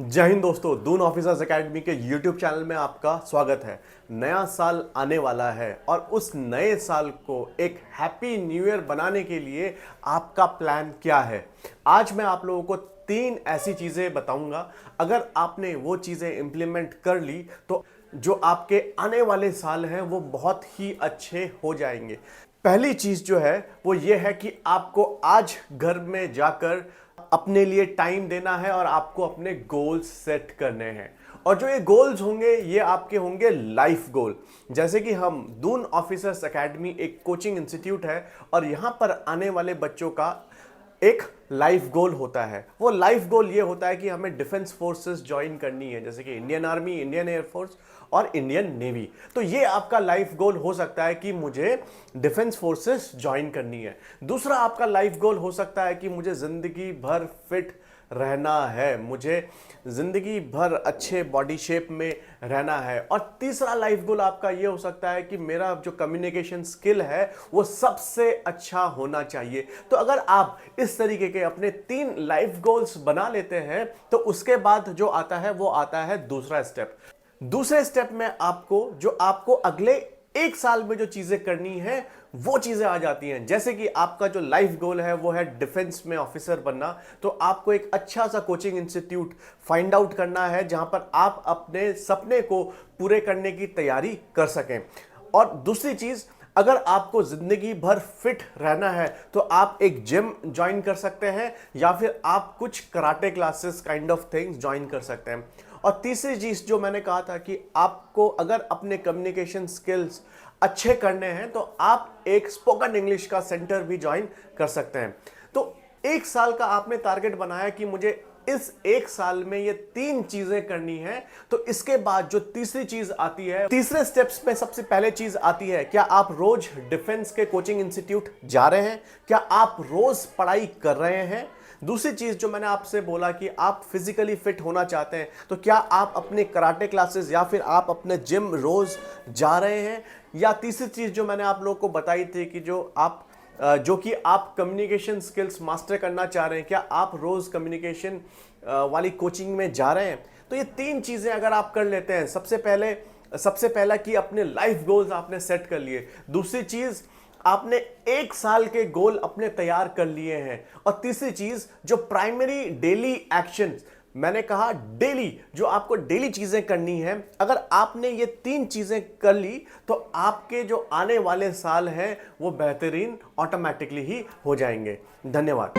जय हिंद दोस्तों, Doon officers academy के यूट्यूब चैनल में आपका स्वागत है। नया साल आने वाला है और उस नए साल को एक हैप्पी न्यू ईयर बनाने के लिए आपका प्लान क्या है। आज मैं आप लोगों को 3 ऐसी चीज़ें बताऊंगा। अगर आपने वो चीज़ें इंप्लीमेंट कर ली तो जो आपके आने वाले साल हैं वो बहुत ही अच्छे हो जाएंगे। पहली चीज़ जो है वो ये है कि आपको आज घर में जाकर अपने लिए टाइम देना है और आपको अपने गोल्स सेट करने हैं। और जो ये गोल्स होंगे ये आपके होंगे लाइफ गोल। जैसे कि हम दून ऑफिसर्स एकेडमी एक कोचिंग इंस्टीट्यूट है और यहाँ पर आने वाले बच्चों का एक लाइफ गोल होता है। वो लाइफ गोल ये होता है कि हमें डिफेंस फोर्सेस ज्वाइन करनी है, जैसे कि इंडियन आर्मी, इंडियन एयरफोर्स और इंडियन नेवी। तो ये आपका लाइफ गोल हो सकता है कि मुझे डिफेंस फोर्सेस ज्वाइन करनी है। दूसरा आपका लाइफ गोल हो सकता है कि मुझे जिंदगी भर फिट रहना है, मुझे जिंदगी भर अच्छे बॉडी शेप में रहना है। और तीसरा लाइफ गोल आपका ये हो सकता है कि मेरा जो कम्युनिकेशन स्किल है वो सबसे अच्छा होना चाहिए। तो अगर आप इस तरीके के अपने 3 लाइफ गोल्स बना लेते हैं तो उसके बाद जो आता है वो आता है दूसरा स्टेप। दूसरे स्टेप में आपको अगले 1 साल में जो चीजें करनी है वो चीजें आ जाती हैं। जैसे कि आपका जो लाइफ गोल है वो है डिफेंस में ऑफिसर बनना, तो आपको एक अच्छा सा कोचिंग इंस्टीट्यूट फाइंड आउट करना है जहां पर आप अपने सपने को पूरे करने की तैयारी कर सकें। और दूसरी चीज, अगर आपको जिंदगी भर फिट रहना है तो आप एक जिम ज्वाइन कर सकते हैं या फिर आप कुछ karate classes kind of things join कर सकते हैं। और तीसरी चीज जो मैंने कहा था कि आपको अगर अपने कम्युनिकेशन स्किल्स अच्छे करने हैं तो आप एक स्पोकन इंग्लिश का सेंटर भी ज्वाइन कर सकते हैं। तो 1 साल का आपने टारगेट बनाया कि मुझे इस 1 साल में ये 3 चीजें करनी है। तो इसके बाद जो तीसरी चीज आती है, तीसरे स्टेप्स में सबसे पहले चीज आती है, क्या आप रोज डिफेंस के कोचिंग इंस्टीट्यूट जा रहे हैं? क्या आप रोज पढ़ाई कर रहे हैं? दूसरी चीज जो मैंने आपसे बोला कि आप फिजिकली फिट होना चाहते हैं, तो क्या आप अपने कराटे क्लासेस या फिर आप अपने जिम रोज जा रहे हैं? या तीसरी चीज जो मैंने आप लोगों को बताई थी कि जो कि आप कम्युनिकेशन स्किल्स मास्टर करना चाह रहे हैं, क्या आप रोज कम्युनिकेशन वाली कोचिंग में जा रहे हैं? तो ये 3 चीजें अगर आप कर लेते हैं, सबसे पहला कि अपने लाइफ गोल्स आपने सेट कर लिए। दूसरी चीज, आपने 1 साल के गोल अपने तैयार कर लिए हैं। और तीसरी चीज, जो प्राइमरी डेली एक्शन, मैंने कहा डेली, जो आपको डेली चीजें करनी है, अगर आपने ये 3 चीजें कर ली तो आपके जो आने वाले साल हैं वो बेहतरीन ऑटोमेटिकली ही हो जाएंगे। धन्यवाद।